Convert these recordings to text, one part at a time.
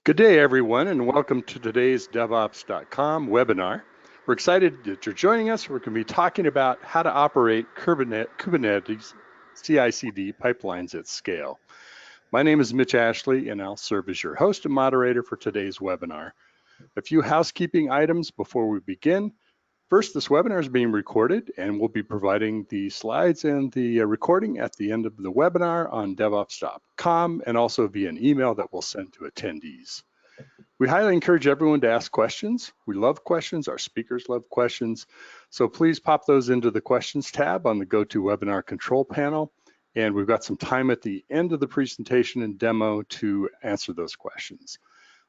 Good day, everyone, and welcome to today's DevOps.com webinar. We're excited that you're joining us. We're going to be talking about how to operate Kubernetes CICD pipelines at scale. My name is Mitch Ashley, and I'll serve as your host and moderator for today's webinar. A few housekeeping items before we begin. First, this webinar is being recorded, and we'll be providing the slides and the recording at the end of the webinar on DevOps.com and also via an email that we'll send to attendees. We highly encourage everyone to ask questions. We love questions. Our speakers love questions. So please pop those into the questions tab on the GoToWebinar control panel. And we've got some time at the end of the presentation and demo to answer those questions.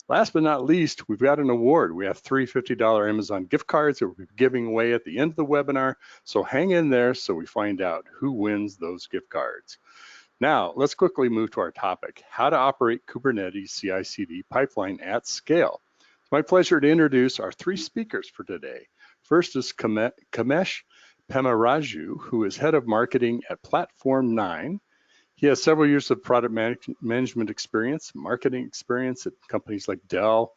Last but not least, we've got an award. We have 3 $50 Amazon gift cards that we'll be giving away at the end of the webinar. So hang in there so we find out who wins those gift cards. Now, let's quickly move to our topic, how to operate Kubernetes CI/CD pipeline at scale. It's my pleasure to introduce our 3 speakers for today. First is Kamesh Pemmaraju, who is head of marketing at Platform 9. He has several years of product management experience, marketing experience at companies like Dell,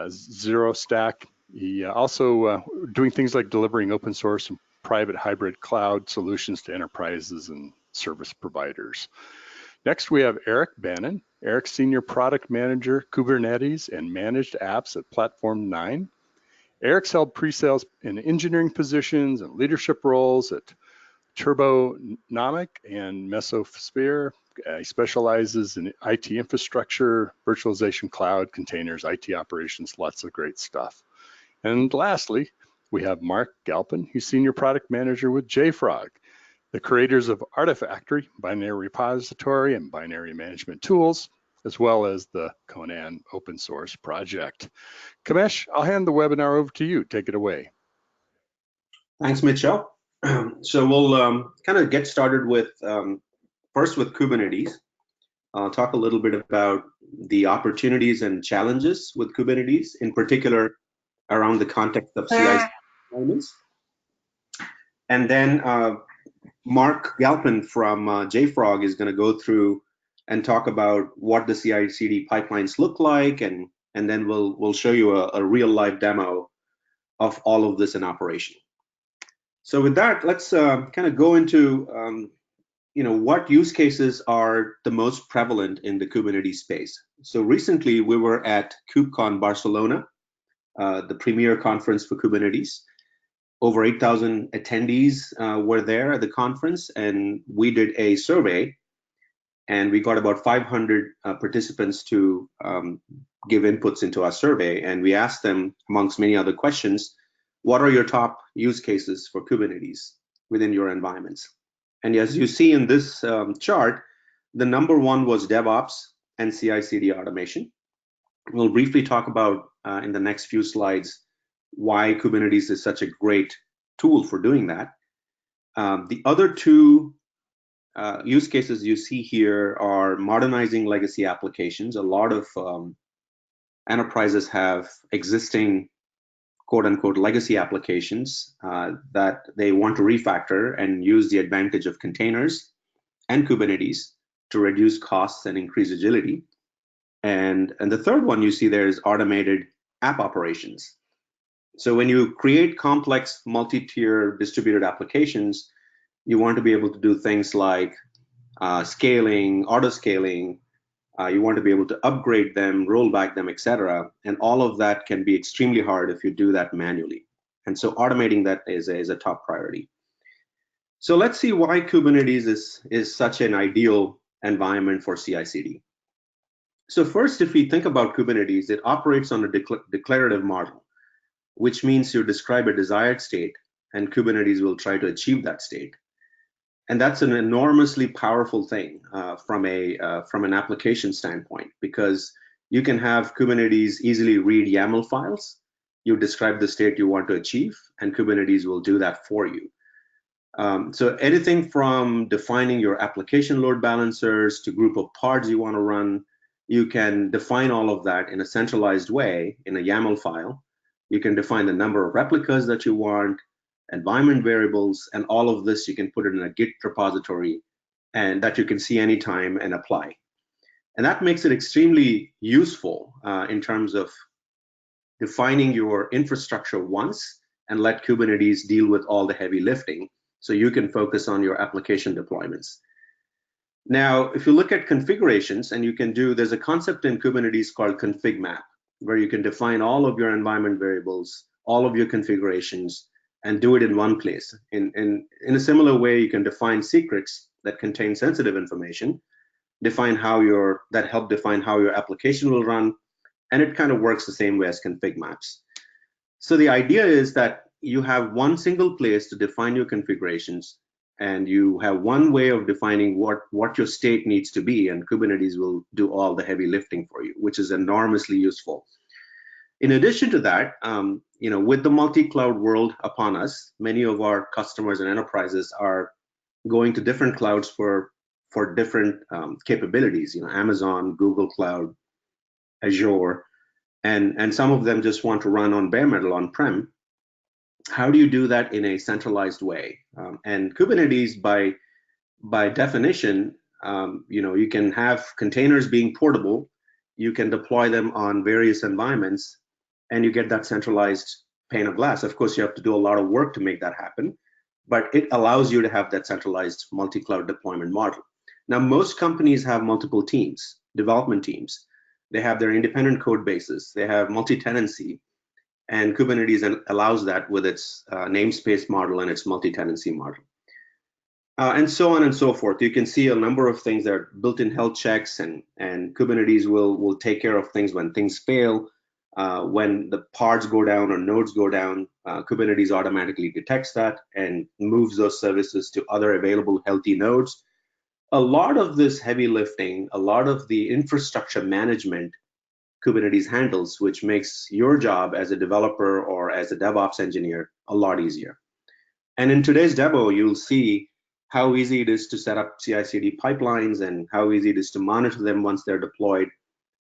Zero Stack. He also doing things like delivering open source and private hybrid cloud solutions to enterprises and service providers. Next, we have Eric Bannon. Eric's Senior Product Manager, Kubernetes and Managed Apps at Platform 9. Eric's held pre-sales and engineering positions and leadership roles at Turbonomic and Mesosphere. He specializes in IT infrastructure, virtualization, cloud, containers, IT operations, lots of great stuff. And lastly, we have Mark Galpin. He's Senior Product Manager with JFrog, the creators of Artifactory, binary repository and binary management tools, as well as the Conan open source project. Kamesh, I'll hand the webinar over to you. Take it away. Thanks, Mitchell. So we'll kind of get started with first with Kubernetes. I'll talk a little bit about the opportunities and challenges with Kubernetes, in particular around the context of CI/CD deployments. And then Mark Galpin from JFrog is going to go through and talk about what the CI/CD pipelines look like, and then we'll show you a real live demo of all of this in operation. So with that, let's kind of go into what use cases are the most prevalent in the Kubernetes space. So recently we were at Kubecon Barcelona, the premier conference for Kubernetes. Over 8,000 attendees were there at the conference, and we did a survey, and we got about 500 participants to give inputs into our survey, and we asked them, amongst many other questions, what are your top use cases for Kubernetes within your environments? And as you see in this chart, the number 1 was DevOps and CI/CD automation. We'll briefly talk about in the next few slides why Kubernetes is such a great tool for doing that. The other 2 use cases you see here are modernizing legacy applications. A lot of enterprises have existing quote-unquote legacy applications that they want to refactor and use the advantage of containers and Kubernetes to reduce costs and increase agility. And the third one you see there is automated app operations. So when you create complex multi-tier distributed applications, you want to be able to do things like scaling, auto-scaling. You want to be able to upgrade them, roll back them, etc. And all of that can be extremely hard if you do that manually. And so automating that is a top priority. So let's see why Kubernetes is such an ideal environment for CI/CD. So first, if we think about Kubernetes, it operates on a declarative model, which means you describe a desired state, and Kubernetes will try to achieve that state. And that's an enormously powerful thing from an application standpoint, because you can have Kubernetes easily read YAML files. You describe the state you want to achieve, and Kubernetes will do that for you. So anything from defining your application load balancers to group of pods you want to run, you can define all of that in a centralized way in a YAML file. You can define the number of replicas that you want, environment variables, and all of this you can put it in a Git repository and that you can see anytime and apply. And that makes it extremely useful in terms of defining your infrastructure once and let Kubernetes deal with all the heavy lifting so you can focus on your application deployments. Now, if you look at configurations, and there's a concept in Kubernetes called config map, where you can define all of your environment variables, all of your configurations, and do it in one place. In a similar way, you can define secrets that contain sensitive information, that help define how your application will run, and it kind of works the same way as config maps. So the idea is that you have one single place to define your configurations, and you have one way of defining what your state needs to be, and Kubernetes will do all the heavy lifting for you, which is enormously useful. In addition to that, with the multi-cloud world upon us, many of our customers and enterprises are going to different clouds for different capabilities. Amazon, Google Cloud, Azure, and some of them just want to run on bare metal on-prem. How do you do that in a centralized way? And Kubernetes, by definition, you can have containers being portable. You can deploy them on various environments, and you get that centralized pane of glass. Of course, you have to do a lot of work to make that happen, but it allows you to have that centralized multi-cloud deployment model. Now, most companies have multiple teams, development teams. They have their independent code bases. They have multi-tenancy. And Kubernetes allows that with its namespace model and its multi-tenancy model. And so on and so forth. You can see a number of things that are built-in health checks, and Kubernetes will take care of things when things fail. When the pods go down or nodes go down, Kubernetes automatically detects that and moves those services to other available healthy nodes. A lot of this heavy lifting, a lot of the infrastructure management, Kubernetes handles, which makes your job as a developer or as a DevOps engineer a lot easier. And in today's demo, you'll see how easy it is to set up CICD pipelines and how easy it is to monitor them once they're deployed,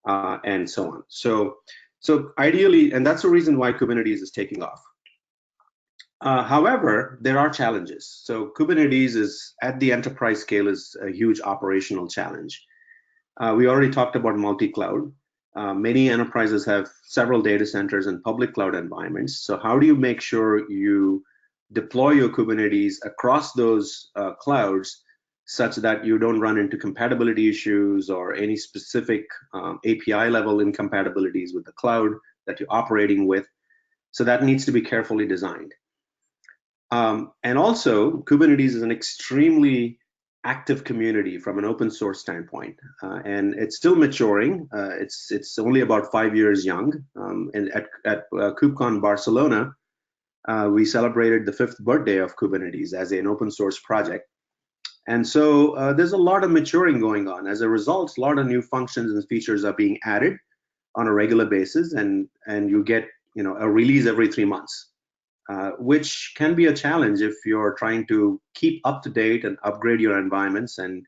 and so on. So ideally, and that's the reason why Kubernetes is taking off. However, there are challenges. So Kubernetes is at the enterprise scale is a huge operational challenge. We already talked about multi-cloud. Many enterprises have several data centers and public cloud environments. So how do you make sure you deploy your Kubernetes across those clouds such that you don't run into compatibility issues or any specific API level incompatibilities with the cloud that you're operating with? So that needs to be carefully designed. And also, Kubernetes is an extremely active community from an open source standpoint, and it's still maturing. It's only about 5 years young. And at Kubecon Barcelona, we celebrated the 5th birthday of Kubernetes as an open source project. And so there's a lot of maturing going on. As a result, a lot of new functions and features are being added on a regular basis, and you get a release every 3 months. Which can be a challenge if you're trying to keep up to date and upgrade your environments and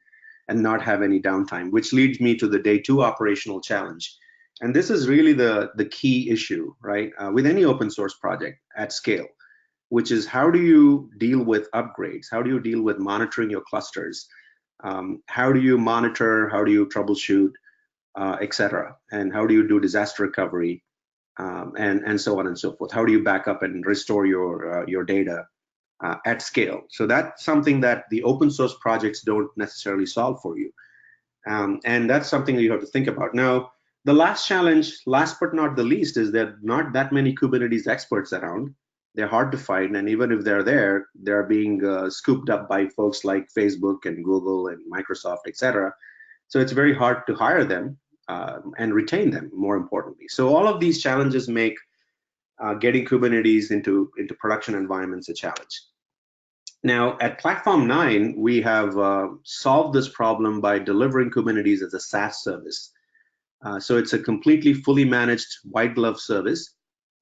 not have any downtime, which leads me to the day 2 operational challenge. And this is really the key issue, right, with any open source project at scale, which is how do you deal with upgrades? How do you deal with monitoring your clusters? How do you monitor? How do you troubleshoot, etc.? And how do you do disaster recovery? And so on and so forth. How do you back up and restore your data at scale? So that's something that the open source projects don't necessarily solve for you. And that's something that you have to think about. Now, the last challenge, last but not the least, is that not that many Kubernetes experts around. They're hard to find, and even if they're there, they're being scooped up by folks like Facebook and Google and Microsoft, etc. So it's very hard to hire them. And retain them, more importantly. So all of these challenges make getting Kubernetes into production environments a challenge. Now, at Platform 9, we have solved this problem by delivering Kubernetes as a SaaS service. So it's a completely fully managed white glove service.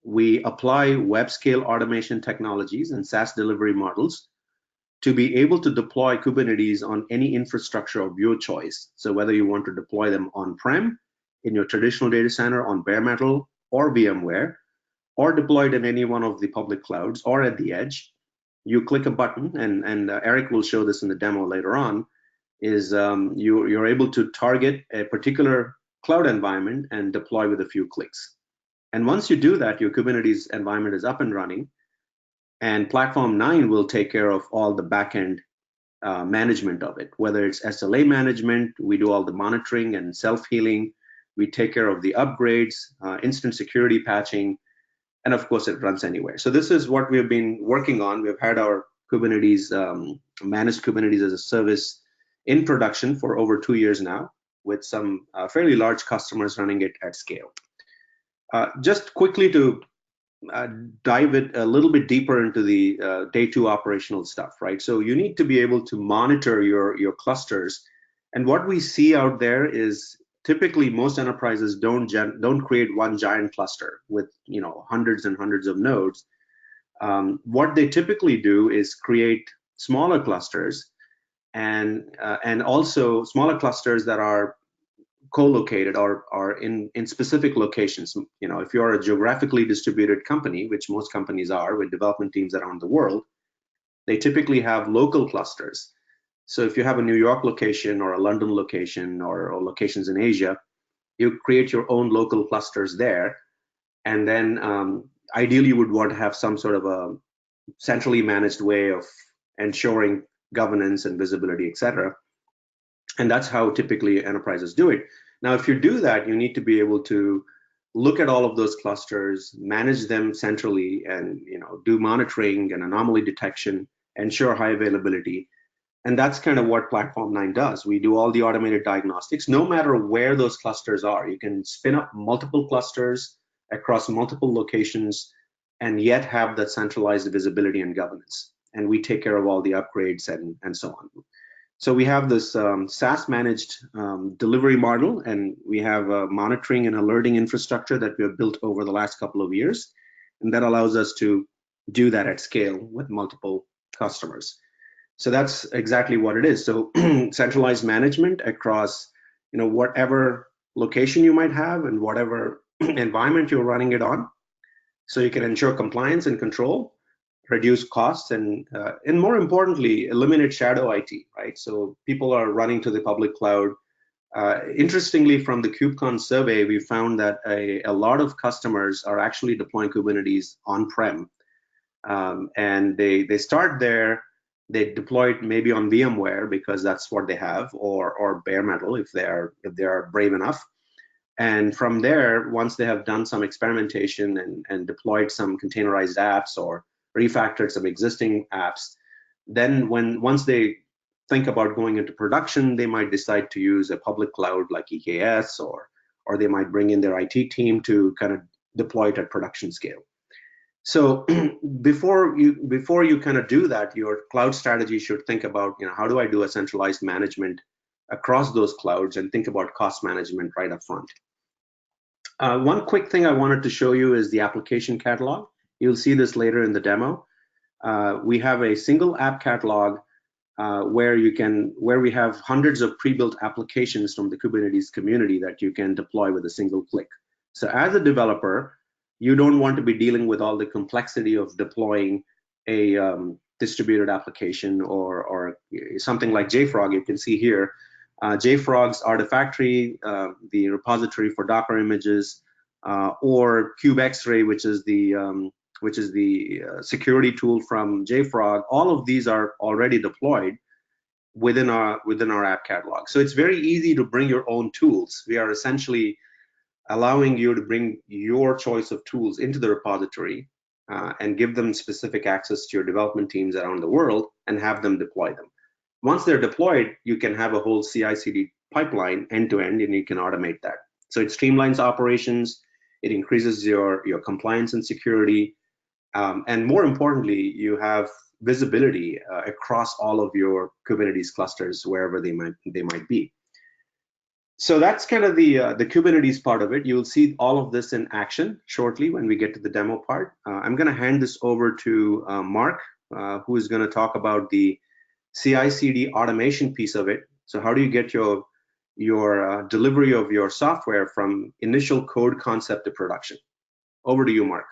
We apply web scale automation technologies and SaaS delivery models to be able to deploy Kubernetes on any infrastructure of your choice. So whether you want to deploy them on-prem, in your traditional data center, on bare metal or VMware, or deployed in any one of the public clouds or at the edge, you click a button, and Eric will show this in the demo later on. is you're able to target a particular cloud environment and deploy with a few clicks. And once you do that, your Kubernetes environment is up and running, and Platform 9 will take care of all the backend management of it, whether it's SLA management, we do all the monitoring and self-healing, we take care of the upgrades, instant security patching, and of course it runs anywhere. So this is what we've been working on. We've had our Kubernetes, managed Kubernetes as a service in production for over 2 years now, with some fairly large customers running it at scale. Just quickly to dive it a little bit deeper into the day 2 operational stuff, right? So you need to be able to monitor your clusters. And what we see out there is typically most enterprises don't create one giant cluster with hundreds and hundreds of nodes. What they typically do is create smaller clusters, and also smaller clusters that are co-located or are in specific locations. If you're a geographically distributed company, which most companies are with development teams around the world, they typically have local clusters. So if you have a New York location or a London location or locations in Asia, you create your own local clusters there. And then ideally you would want to have some sort of a centrally managed way of ensuring governance and visibility, etc. And that's how typically enterprises do it. Now, if you do that, you need to be able to look at all of those clusters, manage them centrally, and do monitoring and anomaly detection, ensure high availability. And that's kind of what Platform 9 does. We do all the automated diagnostics, no matter where those clusters are. You can spin up multiple clusters across multiple locations and yet have that centralized visibility and governance. And we take care of all the upgrades and so on. So we have this SaaS managed delivery model, and we have a monitoring and alerting infrastructure that we have built over the last couple of years. And that allows us to do that at scale with multiple customers. So that's exactly what it is. So centralized management across whatever location you might have and whatever environment you're running it on. So you can ensure compliance and control, reduce costs, and more importantly, eliminate shadow IT, right? So people are running to the public cloud. Interestingly, from the Kubecon survey, we found that a lot of customers are actually deploying Kubernetes on-prem. And they start there, they deploy it maybe on VMware because that's what they have, or bare metal if they are brave enough. And from there, once they have done some experimentation and deployed some containerized apps or refactored some existing apps, then once they think about going into production, they might decide to use a public cloud like EKS, or they might bring in their IT team to kind of deploy it at production scale. So before you kind of do that, your cloud strategy should think about, how do I do a centralized management across those clouds, and think about cost management right up front. One quick thing I wanted to show you is the application catalog. You'll see this later in the demo. We have a single app catalog where we have hundreds of pre-built applications from the Kubernetes community that you can deploy with a single click. So as a developer, you don't want to be dealing with all the complexity of deploying a distributed application or something like JFrog. You can see here, JFrog's Artifactory, the repository for Docker images, or Kubex Xray, which is the security tool from JFrog. All of these are already deployed within our app catalog. So it's very easy to bring your own tools. We are essentially allowing you to bring your choice of tools into the repository and give them specific access to your development teams around the world and have them deploy them. Once they're deployed, you can have a whole CICD pipeline end-to-end, and you can automate that. So it streamlines operations, it increases your compliance and security, and more importantly, you have visibility across all of your Kubernetes clusters wherever they might be. So that's kind of the Kubernetes part of it. You'll see all of this in action shortly when we get to the demo part. I'm going to hand this over to Mark, who is going to talk about the CI/CD automation piece of it. So how do you get your delivery of your software from initial code concept to production? Over to you, Mark.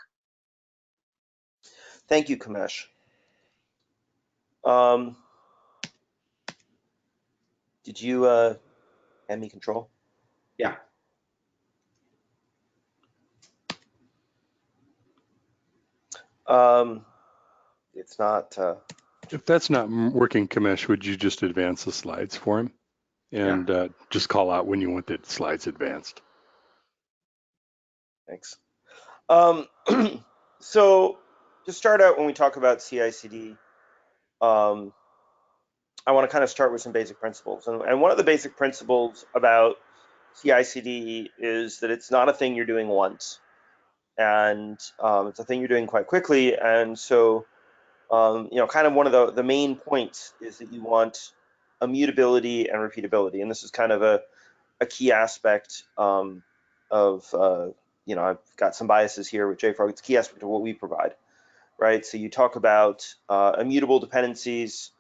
Thank you, Kamesh. Did you hand me control? Yeah. It's not. If that's not working, Kamesh, would you just advance the slides for him? And just call out when you want the slides advanced. Thanks. So to start out, when we talk about CI/CD, I want to kind of start with some basic principles. And one of the basic principles about CI/CD is that it's not a thing you're doing once, and it's a thing you're doing quite quickly. And so, kind of one of the main points is that you want immutability and repeatability. And this is kind of a key aspect of, I've got some biases here with JFrog. It's a key aspect of what we provide, right? So you talk about immutable dependencies,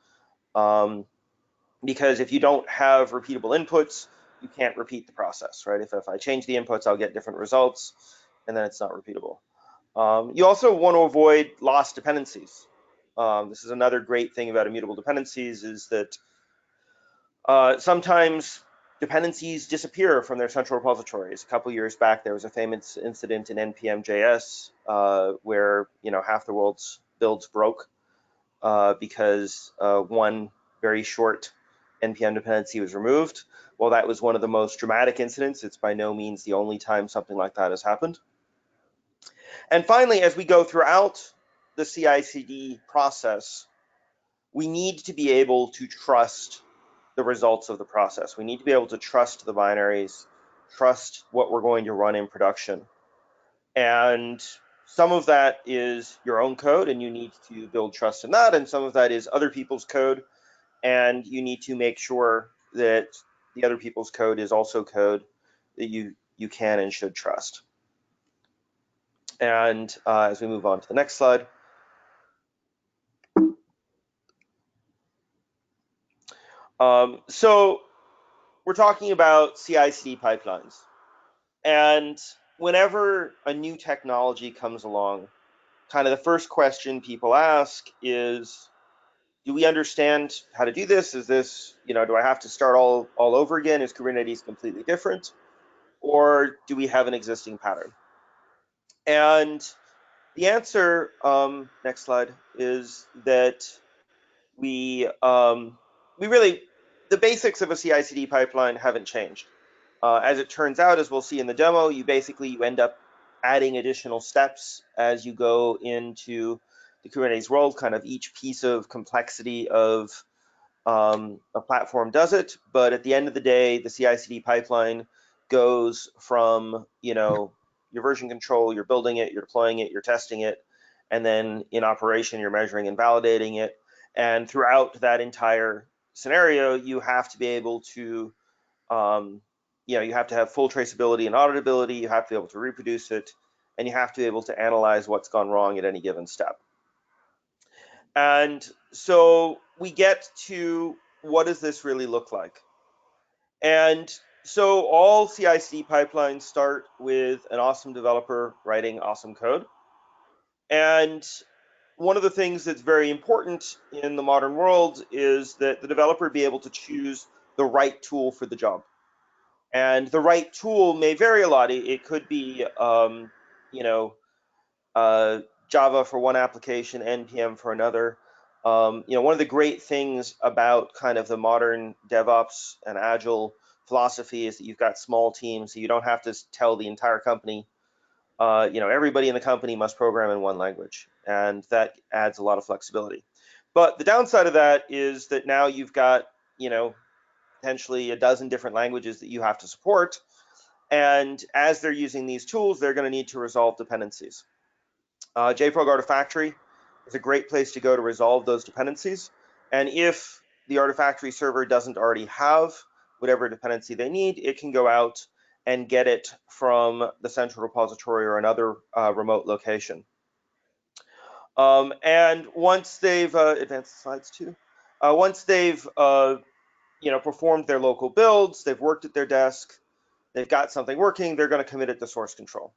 because if you don't have repeatable inputs, you can't repeat the process, right? If I change the inputs, I'll get different results, and then it's not repeatable. You also want to avoid lost dependencies. This is another great thing about immutable dependencies, is that sometimes dependencies disappear from their central repositories. A couple years back, there was a famous incident in npm.js where half the world's builds broke because one very short npm dependency was removed. Well, that was one of the most dramatic incidents. It's by no means the only time something like that has happened. And finally, as we go throughout the CI/CD process, we need to be able to trust the results of the process. We need to be able to trust the binaries, trust what we're going to run in production. And some of that is your own code, and you need to build trust in that. And some of that is other people's code, and you need to make sure that the other people's code is also code that you can and should trust. And as we move on to the next slide. So we're talking about CI/CD pipelines. And whenever a new technology comes along, kind of the first question people ask is, do we understand how to do this? Is this, do I have to start all over again? Is Kubernetes completely different? Or do we have an existing pattern? And the answer, next slide, is that we really, the basics of a CI/CD pipeline haven't changed. As it turns out, as we'll see in the demo, you end up adding additional steps as you go into the Kubernetes world. Kind of each piece of complexity of a platform does it, but at the end of the day, the CI/CD pipeline goes from your version control, you're building it, you're deploying it, you're testing it, and then in operation, you're measuring and validating it. And throughout that entire scenario, you have to be able to you have to have full traceability and auditability, you have to be able to reproduce it, and you have to be able to analyze what's gone wrong at any given step. And so we get to, what does this really look like? And so all CI/CD pipelines start with an awesome developer writing awesome code. And one of the things that's very important in the modern world is that the developer be able to choose the right tool for the job. And the right tool may vary a lot. It could be, Java for one application, NPM for another. One of the great things about kind of the modern DevOps and Agile philosophy is that you've got small teams, so you don't have to tell the entire company, everybody in the company must program in one language, and that adds a lot of flexibility. But the downside of that is that now you've got, potentially a dozen different languages that you have to support. And as they're using these tools, they're going to need to resolve dependencies. JFrog Artifactory is a great place to go to resolve those dependencies. And if the Artifactory server doesn't already have whatever dependency they need, it can go out and get it from the central repository or another remote location. And once they've advanced the slides too, once they've performed their local builds, they've worked at their desk, they've got something working, they're going to commit it to source control.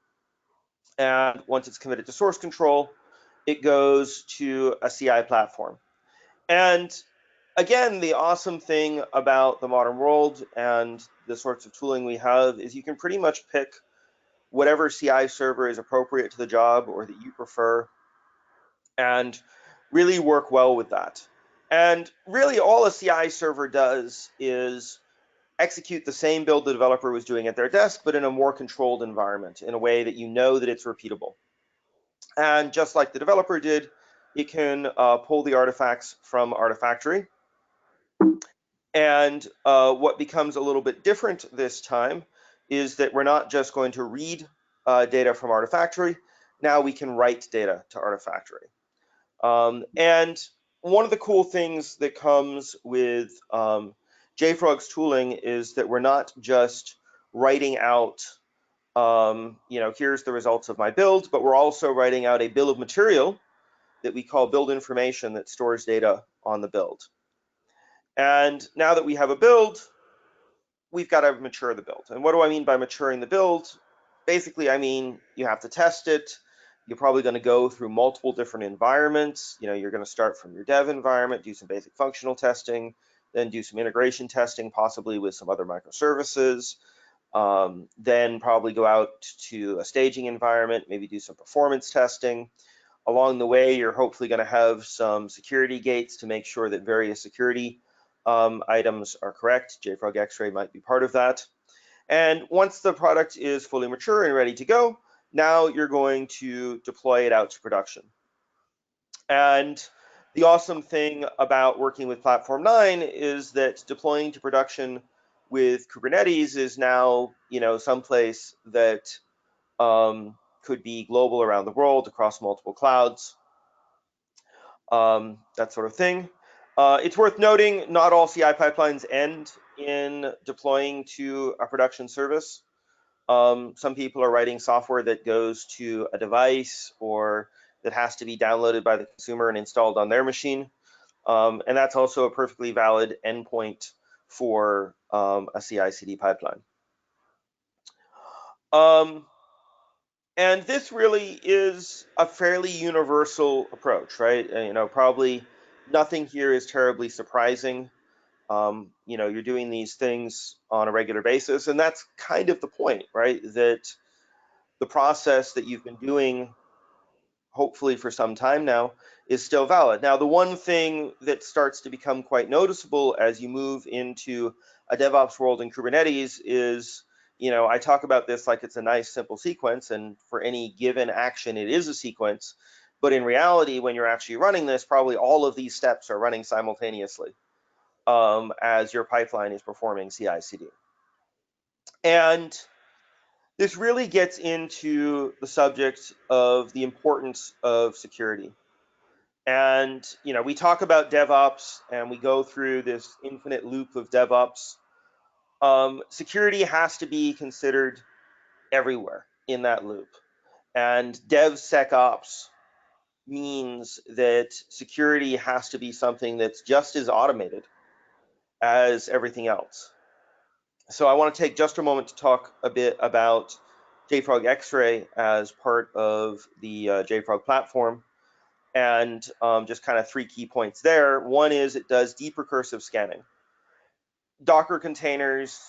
And once it's committed to source control, it goes to a CI platform. And again, the awesome thing about the modern world and the sorts of tooling we have is you can pretty much pick whatever CI server is appropriate to the job or that you prefer and really work well with that. And really all a CI server does is execute the same build the developer was doing at their desk, but in a more controlled environment, in a way that you know that it's repeatable. And just like the developer did, it can pull the artifacts from Artifactory. And what becomes a little bit different this time is that we're not just going to read data from Artifactory. Now we can write data to Artifactory. And one of the cool things that comes with JFrog's tooling is that we're not just writing out, here's the results of my build, but we're also writing out a bill of material that we call build information that stores data on the build. And now that we have a build, we've got to mature the build. And what do I mean by maturing the build? Basically, I mean, you have to test it. You're probably going to go through multiple different environments. You're going to start from your dev environment, do some basic functional testing, then do some integration testing, possibly with some other microservices. Then probably go out to a staging environment, maybe do some performance testing. Along the way, you're hopefully going to have some security gates to make sure that various security items are correct. JFrog Xray might be part of that. And once the product is fully mature and ready to go, now you're going to deploy it out to production. And the awesome thing about working with Platform 9 is that deploying to production with Kubernetes is now, someplace that could be global around the world across multiple clouds, that sort of thing. It's worth noting, not all CI pipelines end in deploying to a production service. Some people are writing software that goes to a device or that has to be downloaded by the consumer and installed on their machine. And that's also a perfectly valid endpoint for a CI/CD pipeline. And this really is a fairly universal approach, right? Probably nothing here is terribly surprising. You're doing these things on a regular basis, and that's kind of the point, right? That the process that you've been doing, hopefully for some time now, is still valid. Now, the one thing that starts to become quite noticeable as you move into a DevOps world in Kubernetes is, I talk about this like it's a nice simple sequence, and for any given action, it is a sequence. But in reality, when you're actually running this, probably all of these steps are running simultaneously as your pipeline is performing CI/CD. And this really gets into the subject of the importance of security. And, we talk about DevOps and we go through this infinite loop of DevOps. Security has to be considered everywhere in that loop. And DevSecOps means that security has to be something that's just as automated as everything else. So I want to take just a moment to talk a bit about JFrog Xray as part of the JFrog platform, and just kind of 3 key points there. One is it does deep recursive scanning. Docker containers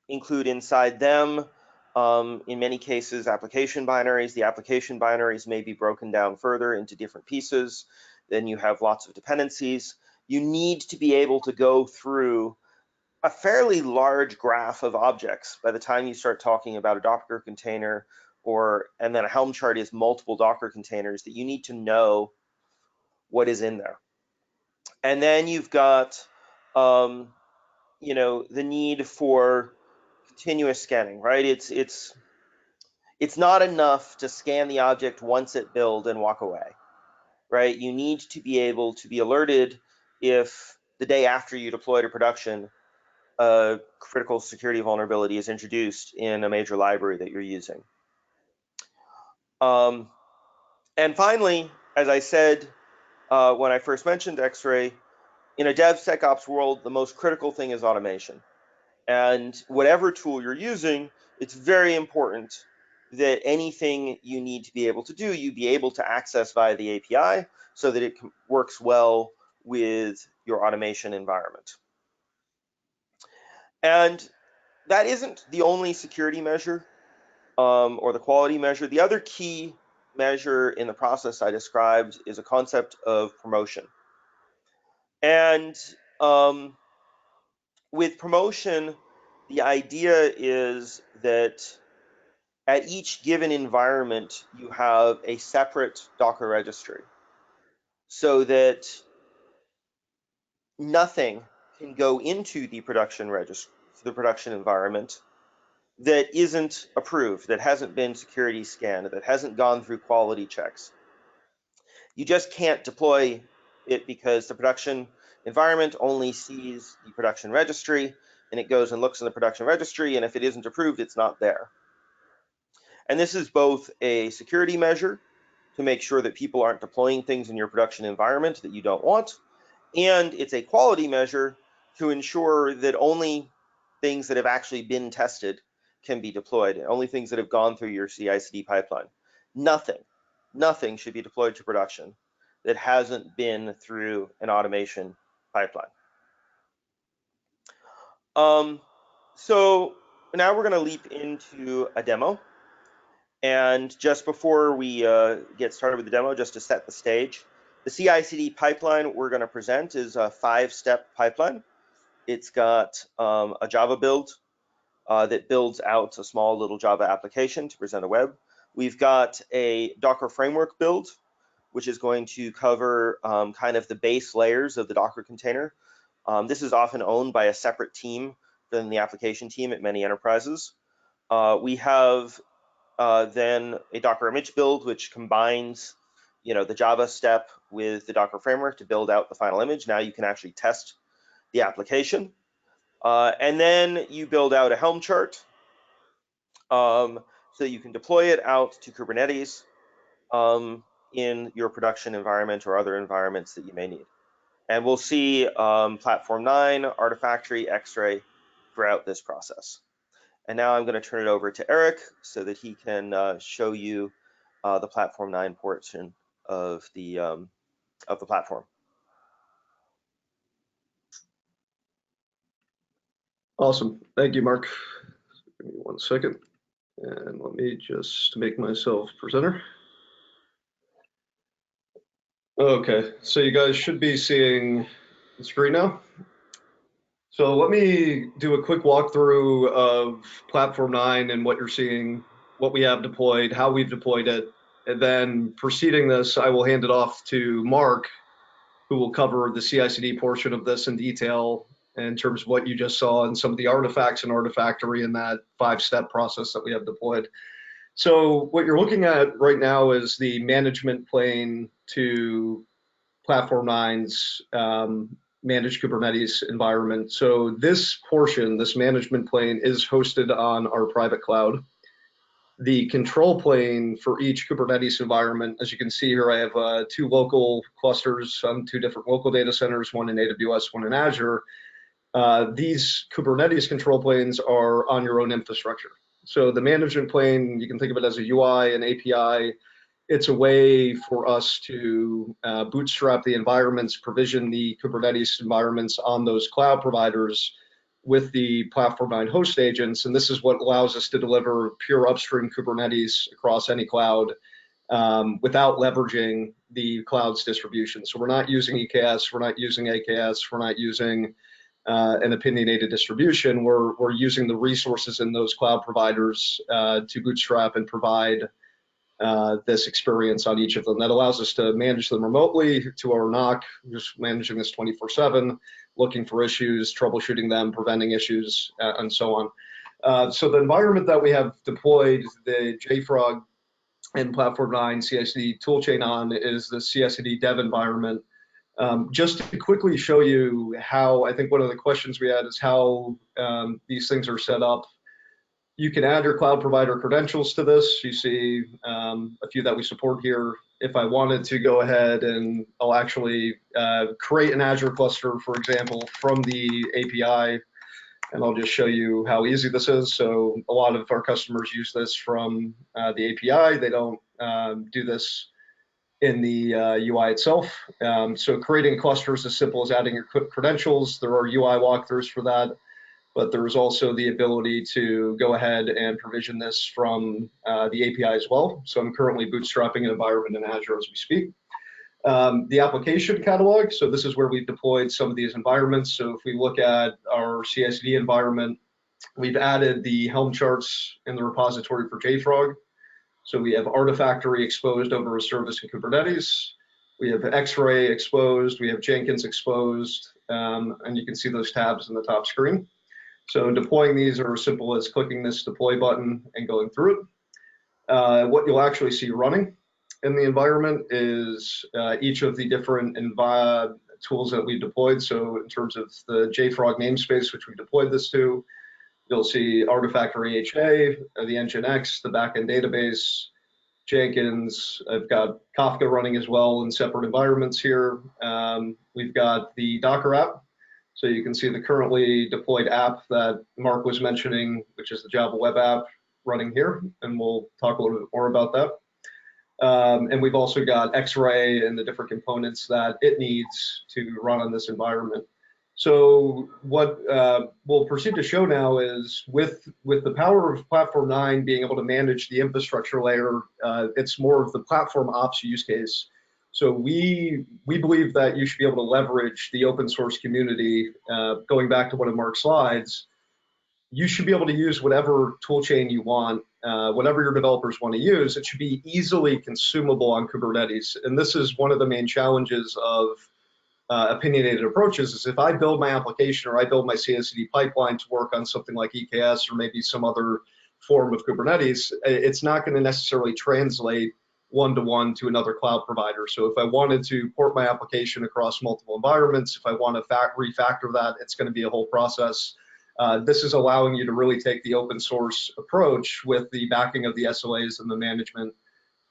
include inside them, in many cases, application binaries. The application binaries may be broken down further into different pieces. Then you have lots of dependencies. You need to be able to go through a fairly large graph of objects by the time you start talking about a Docker container, and then a Helm chart is multiple Docker containers that you need to know what is in there. And then you've got, the need for continuous scanning, right? It's not enough to scan the object once it builds and walk away, right? You need to be able to be alerted if the day after you deploy to production, a critical security vulnerability is introduced in a major library that you're using. And finally, as I said when I first mentioned Xray, in a DevSecOps world, the most critical thing is automation. And whatever tool you're using, it's very important that anything you need to be able to do, you be able to access via the API so that it works well with your automation environment. And that isn't the only security measure or the quality measure. The other key measure in the process I described is a concept of promotion. And with promotion, the idea is that at each given environment, you have a separate Docker registry so that nothing can go into the production registry, the production environment, that isn't approved, that hasn't been security scanned, that hasn't gone through quality checks. You just can't deploy it because the production environment only sees the production registry, and it goes and looks in the production registry, and if it isn't approved, it's not there. And this is both a security measure to make sure that people aren't deploying things in your production environment that you don't want, and it's a quality measure to ensure that only things that have actually been tested can be deployed, only things that have gone through your CI/CD pipeline. Nothing should be deployed to production that hasn't been through an automation pipeline. So now we're going to leap into a demo. And just before we get started with the demo, just to set the stage, the CI/CD pipeline we're going to present is a 5-step pipeline. It's got a Java build that builds out a small little Java application to present a web. We've got a Docker framework build, which is going to cover kind of the base layers of the Docker container. This is often owned by a separate team than the application team at many enterprises. We have then a Docker image build, which combines, the Java step with the Docker framework to build out the final image. Now you can actually test the application. And then you build out a Helm chart so that you can deploy it out to Kubernetes in your production environment or other environments that you may need. And we'll see Platform 9, Artifactory, Xray throughout this process. And now I'm going to turn it over to Eric so that he can show you the Platform 9 portion of the platform. Awesome. Thank you, Mark. Give me 1 second. And let me just make myself presenter. Okay, so you guys should be seeing the screen now. So let me do a quick walkthrough of Platform 9 and what you're seeing, what we have deployed, how we've deployed it, and then preceding this, I will hand it off to Mark, who will cover the CI/CD portion of this in detail in terms of what you just saw and some of the artifacts and Artifactory in that 5-step process that we have deployed. So what you're looking at right now is the management plane to Platform 9's managed Kubernetes environment. So this portion, this management plane, is hosted on our private cloud. The control plane for each Kubernetes environment, as you can see here, I have 2 local clusters on 2 different local data centers, one in AWS, one in Azure. These Kubernetes control planes are on your own infrastructure. So the management plane, you can think of it as a UI, an API. It's a way for us to bootstrap the environments, provision the Kubernetes environments on those cloud providers with the Platform 9 host agents. And this is what allows us to deliver pure upstream Kubernetes across any cloud without leveraging the cloud's distribution. So we're not using EKS, we're not using AKS, we're not using an opinionated distribution. We're using the resources in those cloud providers to bootstrap and provide this experience on each of them. That allows us to manage them remotely to our NOC, just managing this 24/7, looking for issues, troubleshooting them, preventing issues, and so on. So the environment that we have deployed the JFrog and Platform 9 CI/CD toolchain on is the CI/CD dev environment. Just to quickly show you how, I think one of the questions we had is how these things are set up. You can add your cloud provider credentials to this. You see a few that we support here. If I wanted to go ahead and I'll actually create an Azure cluster, for example, from the API, and I'll just show you how easy this is. So a lot of our customers use this from the API. They don't do this in the UI itself. So creating clusters as simple as adding your credentials. There are UI walkthroughs for that, but there's also the ability to go ahead and provision this from the API as well. So I'm currently bootstrapping an environment in Azure as we speak. The application catalog, so this is where we've deployed some of these environments. So if we look at our CICD environment, we've added the Helm charts in the repository for JFrog. So we have Artifactory exposed over a service in Kubernetes. We have Xray exposed. We have Jenkins exposed. And you can see those tabs in the top screen. So deploying these are as simple as clicking this deploy button and going through it. What you'll actually see running in the environment is each of the different tools that we've deployed. So in terms of the JFrog namespace, which we deployed this to, you'll see Artifactory HA, the Nginx, the backend database, Jenkins. I've got Kafka running as well in separate environments here. We've got the Docker app. So you can see the currently deployed app that Mark was mentioning, which is the Java web app running here. And we'll talk a little bit more about that. And we've also got Xray and the different components that it needs to run on this environment. So what we'll proceed to show now is with the power of Platform 9 being able to manage the infrastructure layer, it's more of the platform ops use case. So we believe that you should be able to leverage the open source community. Going back to one of Mark's slides, you should be able to use whatever toolchain you want, whatever your developers want to use. It should be easily consumable on Kubernetes. And this is one of the main challenges of opinionated approaches is if I build my application or I build my CICD pipeline to work on something like EKS or maybe some other form of Kubernetes, it's not going to necessarily translate one-to-one to another cloud provider. So if I wanted to port my application across multiple environments, if I want to refactor that, it's going to be a whole process. This is allowing you to really take the open source approach with the backing of the SLAs and the management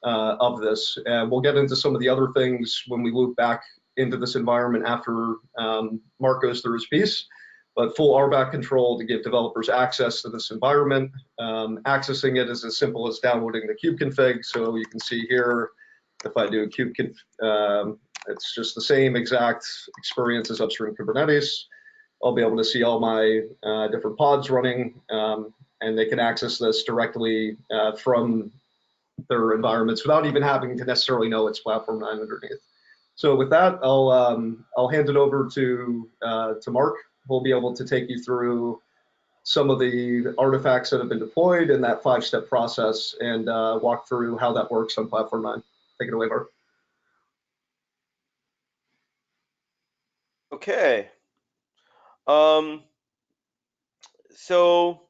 of this. And we'll get into some of the other things when we loop back into this environment after Mark goes through his piece, but full RBAC control to give developers access to this environment. Accessing it is as simple as downloading the kubeconfig. So you can see here, if I do kubeconfig, it's just the same exact experience as upstream Kubernetes. I'll be able to see all my different pods running, and they can access this directly from their environments without even having to necessarily know it's Platform 9 underneath. So with that, I'll hand it over to Mark. We'll be able to take you through some of the artifacts that have been deployed in that 5-step process and walk through how that works on Platform 9. Take it away, Mark. Okay. So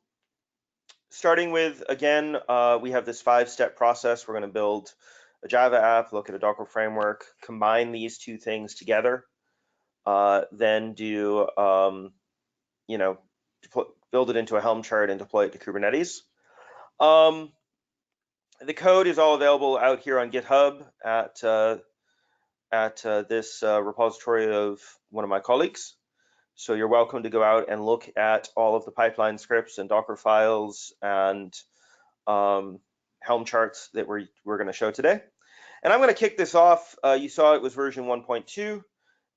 starting with, again, we have this 5-step process. We're going to build a Java app, look at a Docker framework, combine these two things together, then do, build it into a Helm chart and deploy it to Kubernetes. The code is all available out here on GitHub at this repository of one of my colleagues. So you're welcome to go out and look at all of the pipeline scripts and Docker files and Helm charts that we're going to show today. And I'm going to kick this off. You saw it was version 1.2.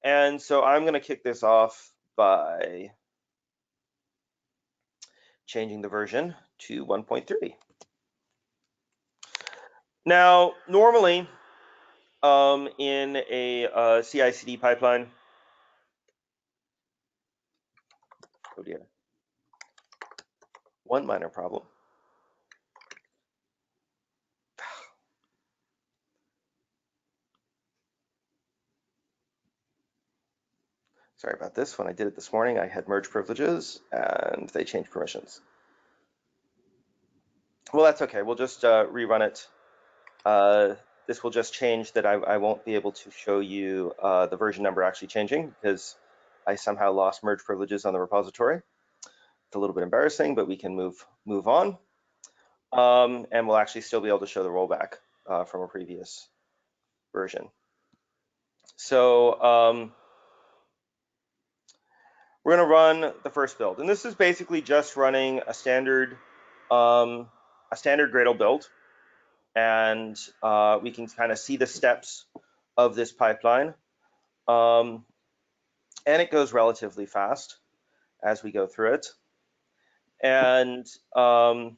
And so I'm going to kick this off by changing the version to 1.3. Now, normally in a CICD pipeline, oh dear, one minor problem. Sorry about this. When I did it this morning, I had merge privileges and they changed permissions. Well, that's okay. We'll just rerun it. This will just change that I won't be able to show you the version number actually changing because I somehow lost merge privileges on the repository. It's a little bit embarrassing, but we can move on. And we'll actually still be able to show the rollback from a previous version. So we're going to run the first build, and this is basically just running a standard Gradle build, and we can kind of see the steps of this pipeline. And it goes relatively fast as we go through it. And while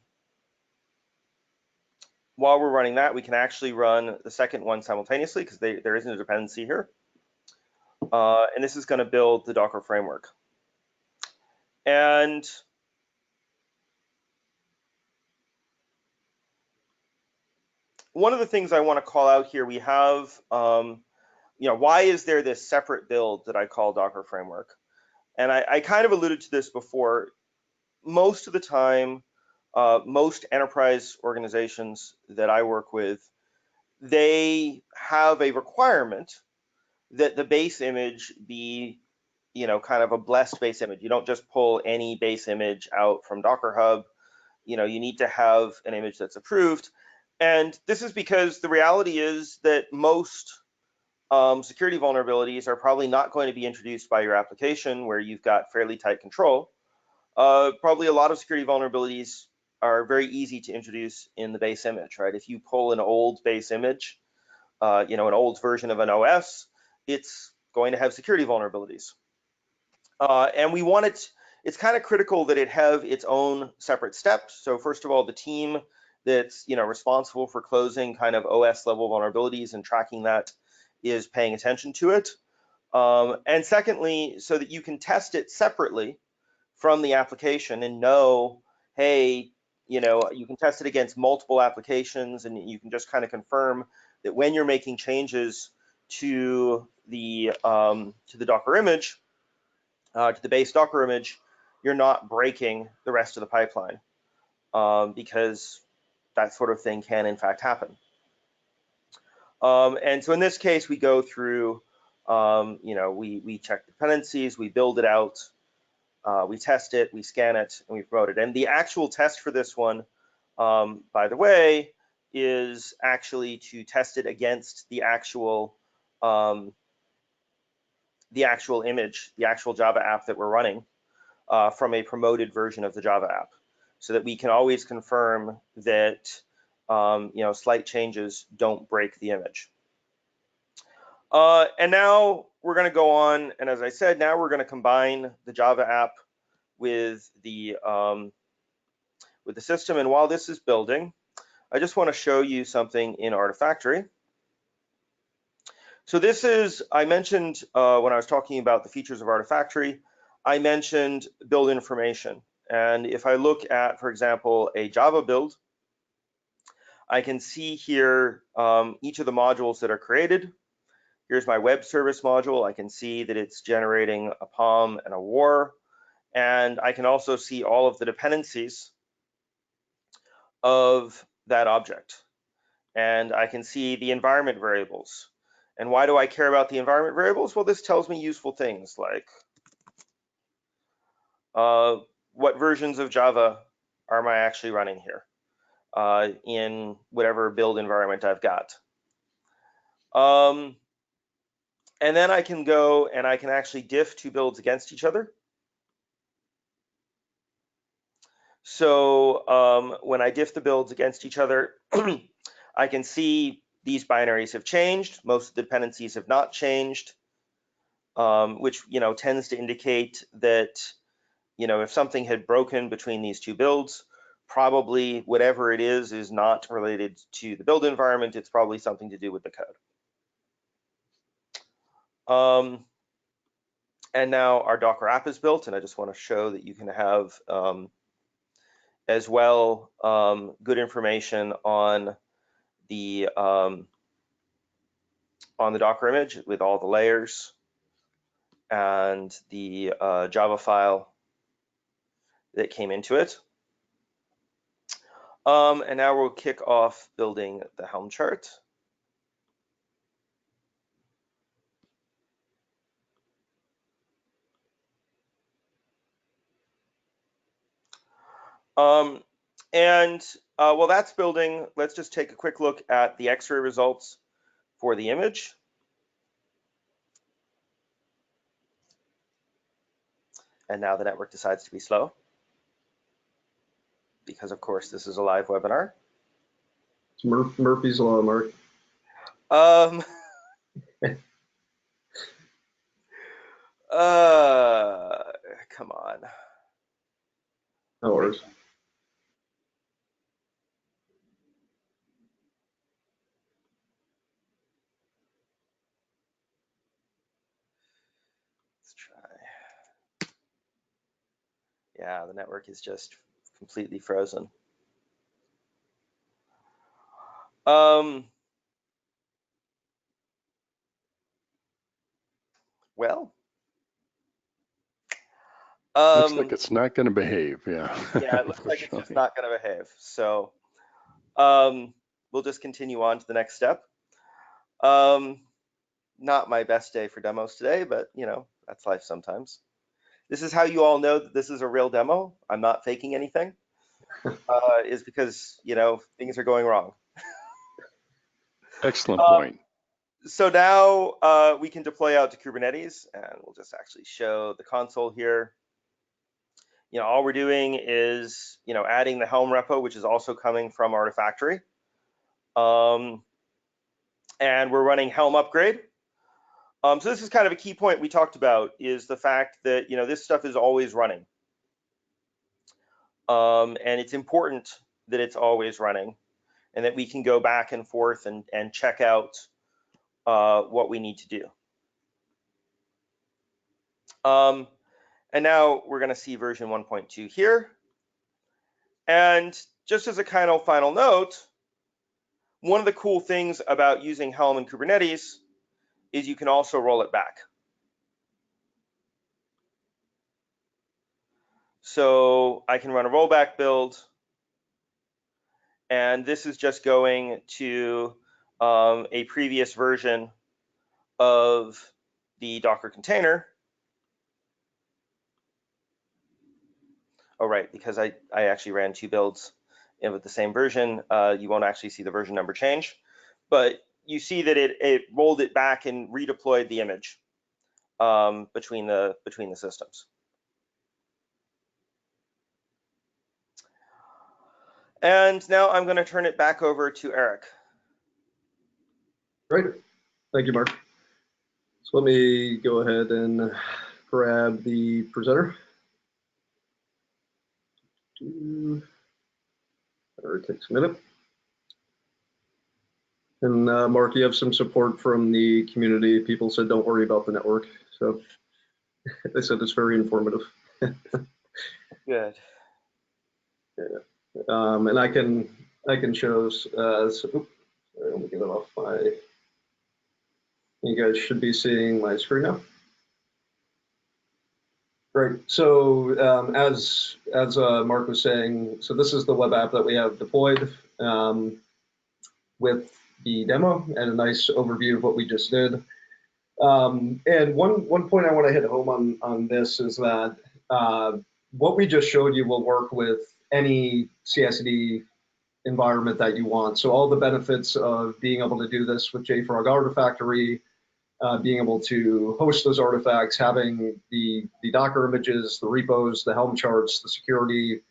we're running that, we can actually run the second one simultaneously because there isn't a dependency here. And this is going to build the Docker framework. And one of the things I want to call out here, we have, why is there this separate build that I call Docker framework? And I kind of alluded to this before. Most of the time, most enterprise organizations that I work with, they have a requirement that the base image be, kind of a blessed base image. You don't just pull any base image out from Docker Hub. You need to have an image that's approved. And this is because the reality is that most security vulnerabilities are probably not going to be introduced by your application where you've got fairly tight control. Probably a lot of security vulnerabilities are very easy to introduce in the base image, right? If you pull an old base image, an old version of an OS, it's going to have security vulnerabilities. And we want it's kind of critical that it have its own separate steps. So first of all, the team that's responsible for closing kind of OS level vulnerabilities and tracking that is paying attention to it. And secondly, so that you can test it separately from the application and know, hey, you can test it against multiple applications, and you can just kind of confirm that when you're making changes to the Docker image, to the base Docker image, you're not breaking the rest of the pipeline, because that sort of thing can in fact happen. And so in this case, we go through, we check dependencies, we build it out, we test it, we scan it, and we promote it. And the actual test for this one, by the way, is actually to test it against the actual image, the actual Java app that we're running from a promoted version of the Java app, so that we can always confirm that slight changes don't break the image. And now we're going to go on, and as I said, now we're going to combine the Java app with the system. And while this is building, I just want to show you something in Artifactory. So this is, I mentioned when I was talking about the features of Artifactory, I mentioned build information. And if I look at, for example, a Java build, I can see here each of the modules that are created. Here's my web service module. I can see that it's generating a POM and a WAR. And I can also see all of the dependencies of that object. And I can see the environment variables. And why do I care about the environment variables? Well, this tells me useful things like what versions of Java am I actually running here in whatever build environment I've got. And then I can go and I can actually diff two builds against each other. So when I diff the builds against each other, I can see these binaries have changed. Most of the dependencies have not changed, which tends to indicate that if something had broken between these two builds, probably whatever it is not related to the build environment. It's probably something to do with the code. And now our Docker app is built, and I just want to show that you can have as well good information on the Docker image with all the layers and the Java file that came into it. And now we'll kick off building the Helm chart. While that's building, let's just take a quick look at the Xray results for the image. And now the network decides to be slow, because of course this is a live webinar. It's Murphy's Law, Mark. Come on. No worries. Let's try. Yeah, the network is just completely frozen. Well, looks like it's not going to behave. Yeah. yeah, it looks like it's just not going to behave. So we'll just continue on to the next step. Not my best day for demos today, but you know, that's life sometimes. This is how you all know that this is a real demo. I'm not faking anything. Is because, you know, things are going wrong. Excellent point. So now we can deploy out to Kubernetes, and we'll just actually show the console here. You know, all we're doing is, you know, adding the Helm repo, which is also coming from Artifactory. And we're running Helm upgrade. So this is kind of a key point we talked about, is the fact that, you know, this stuff is always running. And it's important that it's always running, and that we can go back and forth and check out what we need to do. And now we're going to see version 1.2 here. And just as a kind of final note, one of the cool things about using Helm in Kubernetes is you can also roll it back. So I can run a rollback build, and this is just going to a previous version of the Docker container. Oh, right, because I actually ran 2 builds with the same version. You won't actually see the version number change, but you see that it rolled it back and redeployed the image between the systems. And now I'm going to turn it back over to Eric. Great. Thank you, Mark. So let me go ahead and grab the presenter. It takes a minute. And Mark, you have some support from the community. People said don't worry about the network. So they said it's very informative. Good. Yeah. And I can show. So, sorry, let me get it off my. You guys should be seeing my screen now. Great. So as Mark was saying, so this is the web app that we have deployed with the demo and a nice overview of what we just did. And one point I want to hit home on this is that what we just showed you will work with any CICD environment that you want. So all the benefits of being able to do this with JFrog Artifactory, being able to host those artifacts, having the Docker images, the repos, the Helm charts, the security.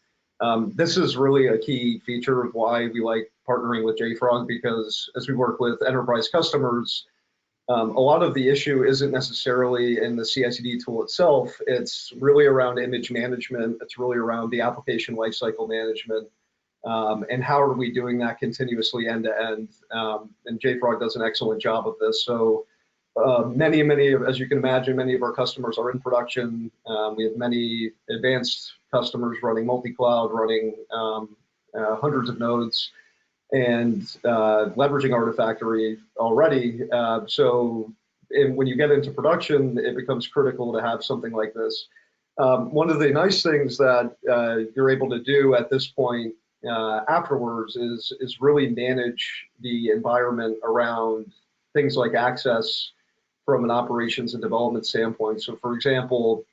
This is really a key feature of why we like partnering with JFrog, because as we work with enterprise customers, a lot of the issue isn't necessarily in the CICD tool itself. It's really around image management. It's really around the application lifecycle management. And how are we doing that continuously end to end? And JFrog does an excellent job of this. So many, as you can imagine, many of our customers are in production. We have many advanced customers running multi-cloud, running hundreds of nodes, and leveraging Artifactory already. So when you get into production, it becomes critical to have something like this. One of the nice things that you're able to do at this point afterwards is really manage the environment around things like access from an operations and development standpoint. So for example,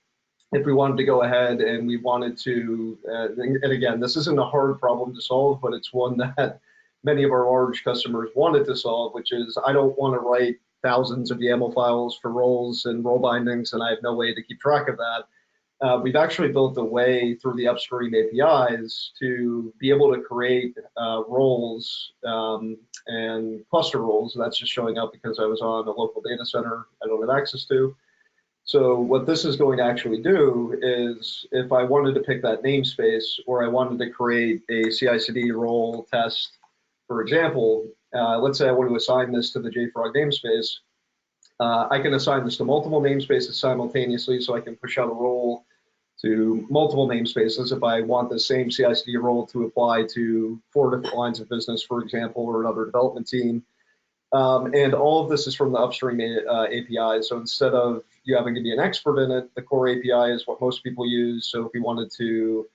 if we wanted to go ahead and we wanted to, and again, this isn't a hard problem to solve, but it's one that many of our large customers wanted to solve, which is I don't want to write thousands of YAML files for roles and role bindings, and I have no way to keep track of that. we've actually built a way through the upstream APIs to be able to create roles and cluster roles. That's just showing up because I was on a local data center I don't have access to. So what this is going to actually do is if I wanted to pick that namespace or I wanted to create a CI/CD role test, for example, let's say I want to assign this to the JFrog namespace. I can assign this to multiple namespaces simultaneously, so I can push out a role to multiple namespaces if I want the same CI/CD role to apply to 4 different lines of business, for example, or another development team. And all of this is from the upstream API. So instead of you having to be an expert in it, the core API is what most people use. So if we wanted to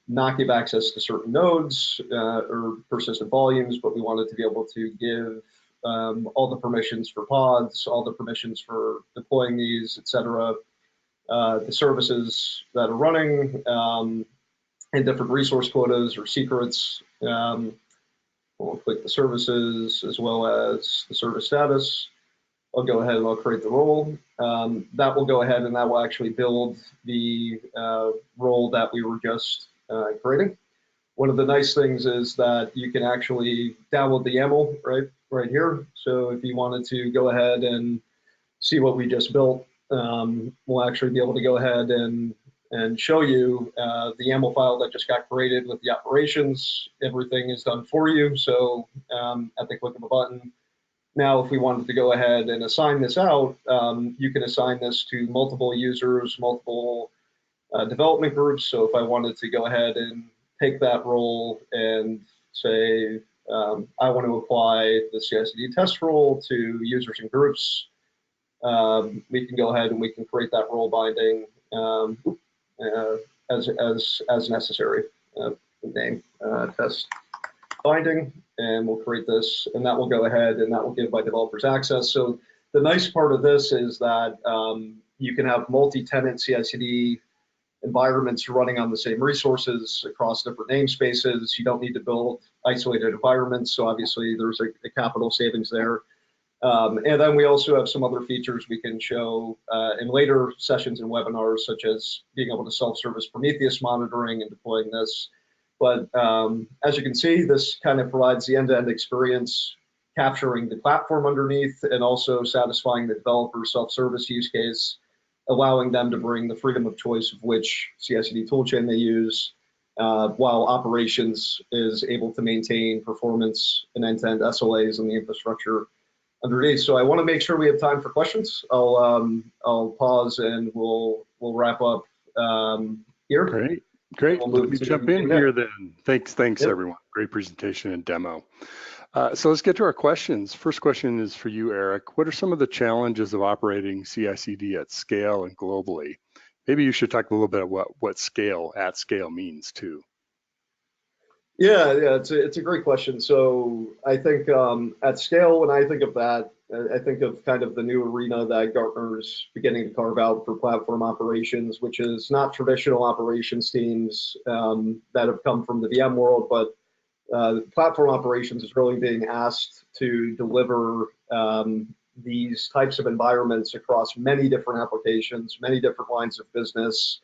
not give access to certain nodes or persistent volumes, but we wanted to be able to give all the permissions for pods, all the permissions for deploying these, et cetera, the services that are running, and different resource quotas or secrets. We'll click the services as well as the service status. I'll go ahead and I'll create the role. That will go ahead and that will actually build the role that we were just creating. One of the nice things is that you can actually download the YAML right here. So if you wanted to go ahead and see what we just built, we'll actually be able to go ahead and show you the YAML file that just got created with the operations. Everything is done for you. So at the click of a button. Now, if we wanted to go ahead and assign this out, you can assign this to multiple users, multiple development groups. So if I wanted to go ahead and take that role and say, I want to apply the CI/CD test role to users and groups, we can go ahead and we can create that role binding as necessary. Name test binding, and we'll create this, and that will go ahead and that will give my developers access. So the nice part of this is that you can have multi-tenant CI/CD environments running on the same resources across different namespaces. You don't need to build isolated environments, so obviously there's a capital savings there. And then we also have some other features we can show in later sessions and webinars, such as being able to self-service Prometheus monitoring and deploying this. But as you can see, this kind of provides the end-to-end experience, capturing the platform underneath and also satisfying the developer self-service use case, allowing them to bring the freedom of choice of which CI/CD toolchain they use, while operations is able to maintain performance and end-to-end SLAs in the infrastructure underneath. So I want to make sure we have time for questions. I'll pause and we'll wrap up here. Great. Let me jump in here then. Thanks yep. Everyone. Great presentation and demo. So let's get to our questions. First question is for you, Eric. What are some of the challenges of operating CI/CD at scale and globally? Maybe you should talk a little bit about what at scale means too. Yeah, it's a great question. So I think at scale, when I think of that, I think of kind of the new arena that Gartner's beginning to carve out for platform operations, which is not traditional operations teams that have come from the VM world, but platform operations is really being asked to deliver these types of environments across many different applications, many different lines of business.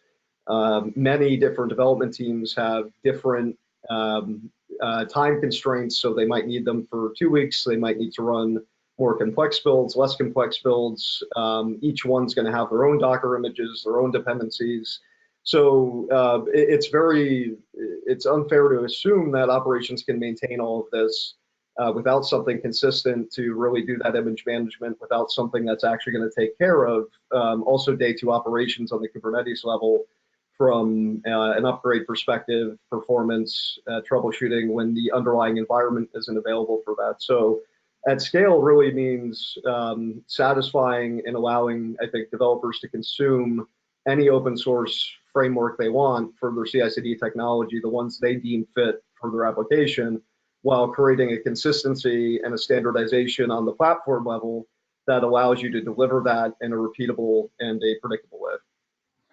Many different development teams have different time constraints, so they might need them for 2 weeks. They might need to run more complex builds, less complex builds. Each one's going to have their own Docker images, their own dependencies. So it's unfair to assume that operations can maintain all of this without something consistent to really do that image management, without something that's actually going to take care of also day 2 operations on the Kubernetes level from an upgrade perspective, performance, troubleshooting when the underlying environment isn't available for that. So at scale really means satisfying and allowing, I think, developers to consume any open source framework they want for their CI/CD technology, the ones they deem fit for their application, while creating a consistency and a standardization on the platform level that allows you to deliver that in a repeatable and a predictable way.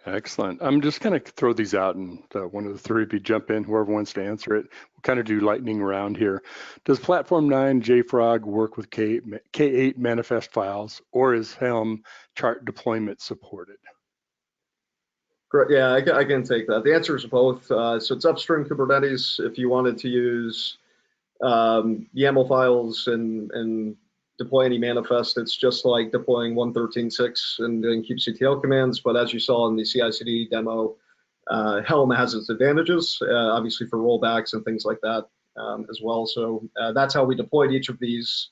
Excellent. I'm just going to throw these out, and one of the three of you jump in, whoever wants to answer it. We'll kind of do lightning round here. Does Platform 9 JFrog work with K8 manifest files, or is Helm chart deployment supported? Correct. Yeah, I can take that. The answer is both. So it's upstream Kubernetes. If you wanted to use YAML files and deploy any manifest, it's just like deploying 113.6 and doing kubectl commands. But as you saw in the CICD demo, Helm has its advantages, obviously for rollbacks and things like that as well. So that's how we deployed each of these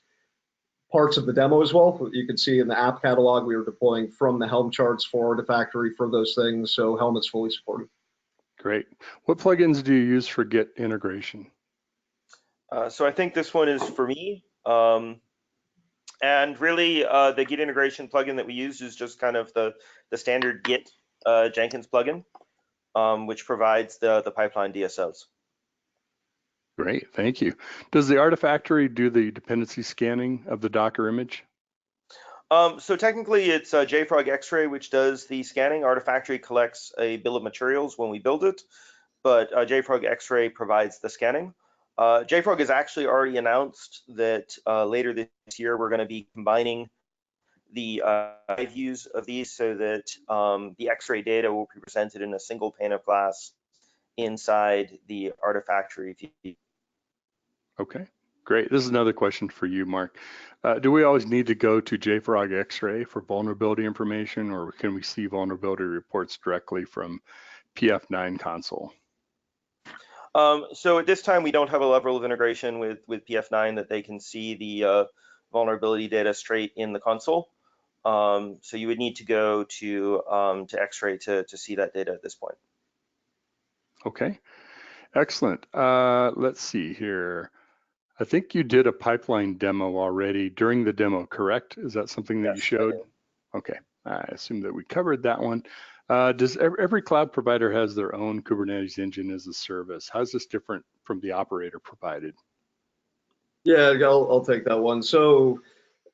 parts of the demo as well. You can see in the app catalog, we were deploying from the Helm charts for Artifactory for those things. So Helm is fully supported. Great. What plugins do you use for Git integration? So I think this one is for me. And really, the Git integration plugin that we use is just kind of the standard Git Jenkins plugin, which provides the pipeline DSOs. Great, thank you. Does the Artifactory do the dependency scanning of the Docker image? So technically, it's JFrog Xray, which does the scanning. Artifactory collects a bill of materials when we build it, but JFrog Xray provides the scanning. JFrog has actually already announced that later this year, we're going to be combining the views of these so that the Xray data will be presented in a single pane of glass inside the Artifactory view. Okay, great. This is another question for you, Mark. Do we always need to go to JFrog Xray for vulnerability information, or can we see vulnerability reports directly from PF9 console? So at this time, we don't have a level of integration with PF9 that they can see the vulnerability data straight in the console. So you would need to go to Xray to see that data at this point. Okay, excellent. Let's see here. I think you did a pipeline demo already during the demo, correct? Is that something that you showed? Okay, I assume that we covered that one. Does every cloud provider has their own Kubernetes engine as a service? How's this different from the operator provided? Yeah, I'll take that one. So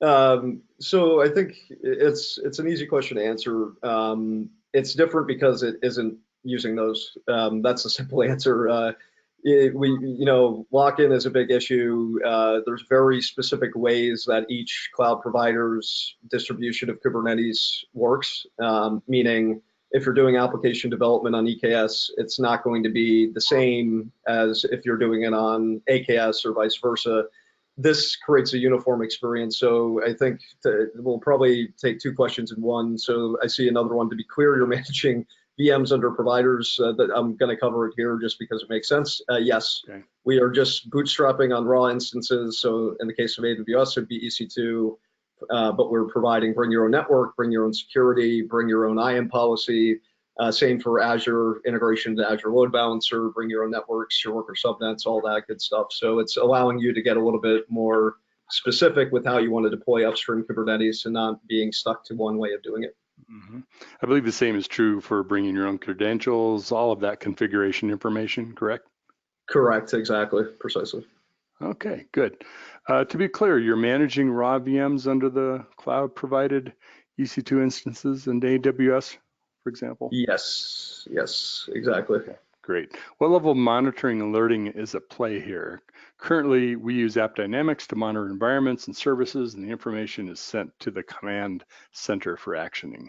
I think it's an easy question to answer. It's different because it isn't using those. That's the simple answer. Lock-in is a big issue. There's very specific ways that each cloud provider's distribution of Kubernetes works, meaning if you're doing application development on EKS, it's not going to be the same as if you're doing it on AKS or vice versa. This creates a uniform experience. So I think we'll probably take two questions in one. So I see another one. To be clear, you're managing VMs under providers that I'm going to cover it here just because it makes sense. Yes, okay. We are just bootstrapping on raw instances. So in the case of AWS, it'd be EC2, but we're providing bring your own network, bring your own security, bring your own IAM policy. Same for Azure, integration to Azure Load Balancer, bring your own networks, your worker subnets, all that good stuff. So it's allowing you to get a little bit more specific with how you want to deploy upstream Kubernetes and not being stuck to one way of doing it. Mm-hmm. I believe the same is true for bringing your own credentials, all of that configuration information, correct? Correct, exactly, precisely. Okay, good. To be clear, you're managing raw VMs under the cloud-provided EC2 instances and AWS, for example? Yes, exactly. Okay, great. What level of monitoring and alerting is at play here? Currently, we use AppDynamics to monitor environments and services, and the information is sent to the command center for actioning.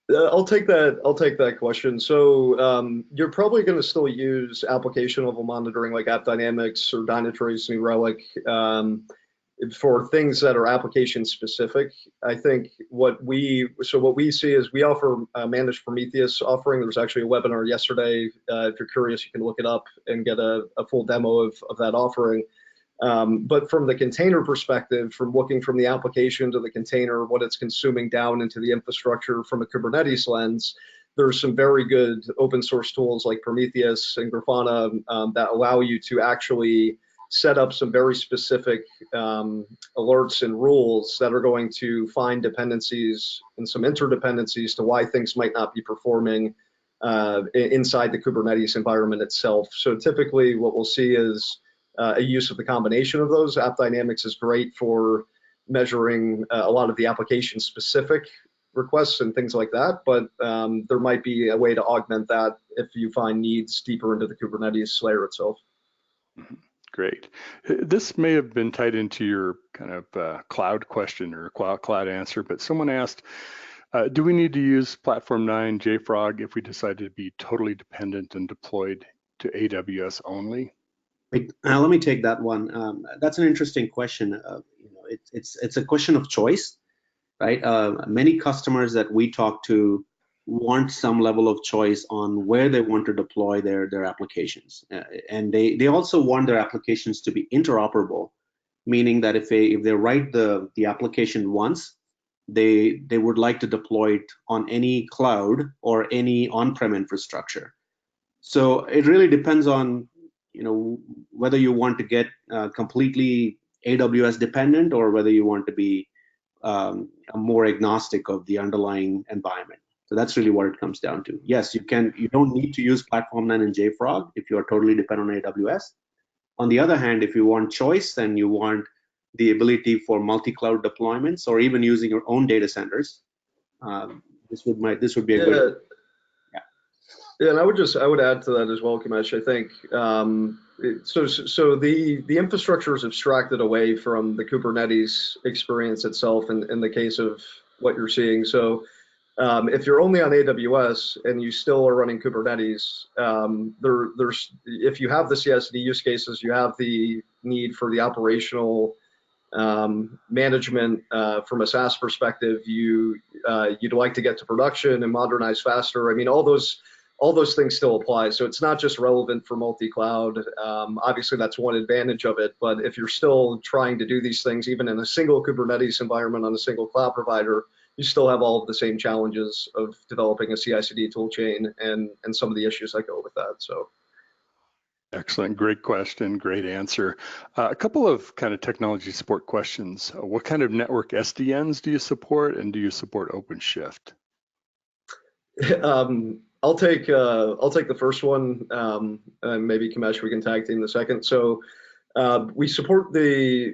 I'll take that question. So you're probably going to still use application level monitoring like AppDynamics or Dynatrace, New Relic for things that are application specific. I think what we see is we offer a managed Prometheus offering. There was actually a webinar yesterday. If you're curious, you can look it up and get a full demo of that offering. But from the container perspective, from looking from the application to the container, what it's consuming down into the infrastructure from a Kubernetes lens, there's some very good open source tools like Prometheus and Grafana that allow you to actually set up some very specific alerts and rules that are going to find dependencies and some interdependencies to why things might not be performing inside the Kubernetes environment itself. So typically what we'll see is a use of the combination of those. AppDynamics is great for measuring a lot of the application specific requests and things like that, but there might be a way to augment that if you find needs deeper into the Kubernetes layer itself. Mm-hmm. Great. This may have been tied into your kind of cloud question or cloud answer, but someone asked, Do we need to use Platform 9 JFrog if we decide to be totally dependent and deployed to AWS only? Let me take that one. That's an interesting question. It's a question of choice, right? Many customers that we talk to want some level of choice on where they want to deploy their applications, and they also want their applications to be interoperable, meaning that if they write the application once, they would like to deploy it on any cloud or any on-prem infrastructure. So it really depends on whether you want to get completely AWS dependent or whether you want to be more agnostic of the underlying environment. So that's really what it comes down to. Yes, you don't need to use Platform 9 and JFrog if you are totally dependent on AWS. On the other hand, if you want choice and you want the ability for multi-cloud deployments or even using your own data centers, this would be a good. Yeah, and I would add to that as well, Kamesh. I think so the infrastructure is abstracted away from the Kubernetes experience itself in the case of what you're seeing. So if you're only on AWS and you still are running Kubernetes, there's if you have the CI/CD use cases, you have the need for the operational management from a SaaS perspective. You'd like to get to production and modernize faster. I mean, all those things still apply. So it's not just relevant for multi-cloud. Obviously, that's one advantage of it. But if you're still trying to do these things, even in a single Kubernetes environment on a single cloud provider, you still have all of the same challenges of developing a CI/CD toolchain and some of the issues that go with that. So. Excellent, great question, great answer. A couple of kind of technology support questions. What kind of network SDNs do you support, and do you support OpenShift? I'll take the first one, and maybe Kamesh, we can tag team the second. So we support the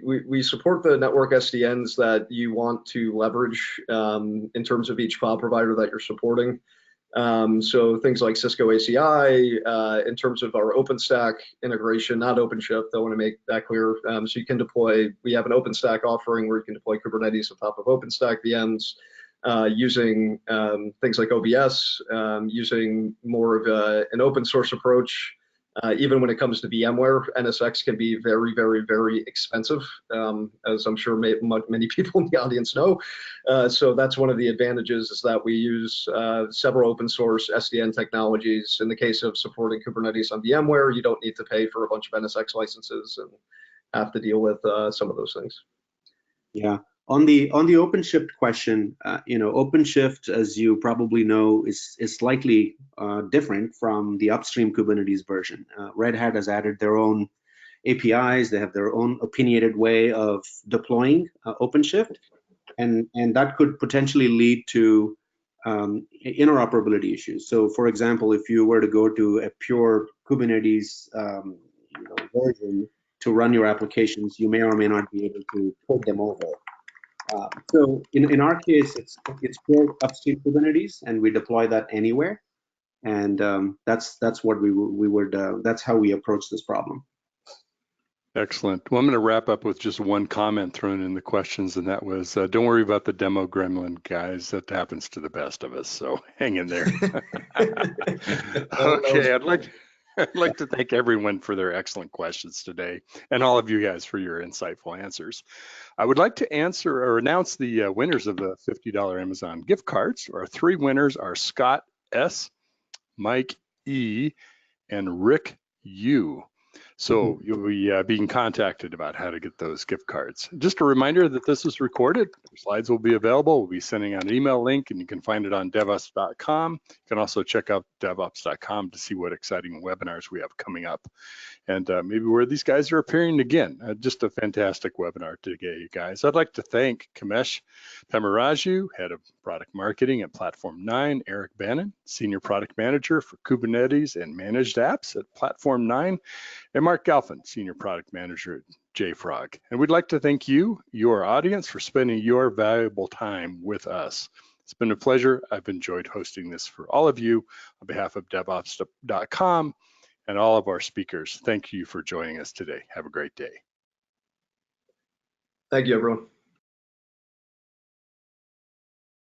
network SDNs that you want to leverage in terms of each cloud provider that you're supporting. So things like Cisco ACI, in terms of our OpenStack integration, not OpenShift, I want to make that clear. So you can deploy, we have an OpenStack offering where you can deploy Kubernetes on top of OpenStack VMs using things like OBS, using more of an open source approach. Even when it comes to VMware, NSX can be very, very, very expensive, as I'm sure many people in the audience know. So that's one of the advantages, is that we use several open source SDN technologies. In the case of supporting Kubernetes on VMware, you don't need to pay for a bunch of NSX licenses and have to deal with some of those things. Yeah. On the OpenShift question, OpenShift, as you probably know, is slightly different from the upstream Kubernetes version. Red Hat has added their own APIs. They have their own opinionated way of deploying OpenShift, and that could potentially lead to interoperability issues. So, for example, if you were to go to a pure Kubernetes version to run your applications, you may or may not be able to port them over. So in our case, it's pure upstream Kubernetes, and we deploy that anywhere, and that's what we would that's how we approach this problem. Excellent. Well, I'm going to wrap up with just one comment thrown in the questions, and that was, don't worry about the demo gremlin, guys. That happens to the best of us, so hang in there. Okay, I'd like to thank everyone for their excellent questions today, and all of you guys for your insightful answers. I would like to answer or announce the winners of the $50 Amazon gift cards. Our three winners are Scott S., Mike E., and Rick U. So you'll be being contacted about how to get those gift cards. Just a reminder that this is recorded. The slides will be available. We'll be sending out an email link, and you can find it on devops.com. You can also check out devops.com to see what exciting webinars we have coming up, and maybe where these guys are appearing again. Just a fantastic webinar today, guys. I'd like to thank Kamesh Pemmaraju, Head of Product Marketing at Platform 9, Eric Bannon, Senior Product Manager for Kubernetes and Managed Apps at Platform 9, and Mark Galpin, Senior Product Manager at JFrog. And we'd like to thank you, your audience, for spending your valuable time with us. It's been a pleasure. I've enjoyed hosting this for all of you. On behalf of DevOps.com and all of our speakers, thank you for joining us today. Have a great day. Thank you, everyone.